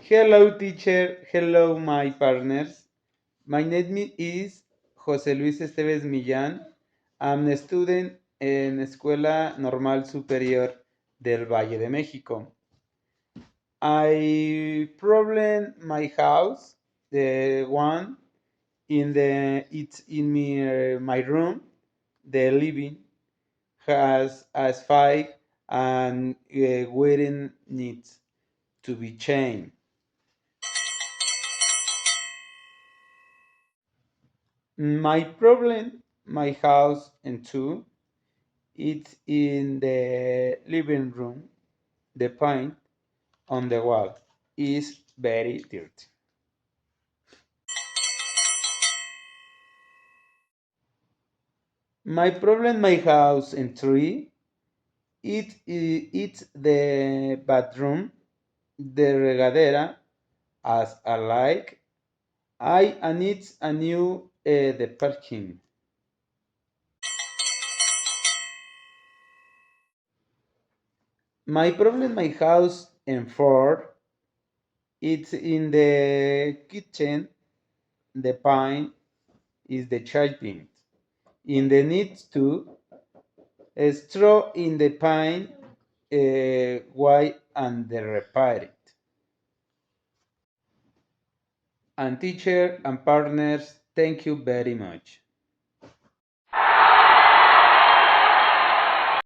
Hello, teacher. Hello, my partners. My name is José Luis Esteves Millán. I'm a student en Escuela Normal Superior del Valle de México. I problem my house, the one it's in my room, the living has a spike and wearing needs to be changed. My problem, my house and two, it's in the living room. The paint on the wall is very dirty. My problem, my house and three, it's the bathroom, the regadera, as I like. I need a new the parking. My problem, my house and four, it's in the kitchen. The pine is the child. In the needs to straw in the pine, why and the repair it. And teacher and partners, thank you very much.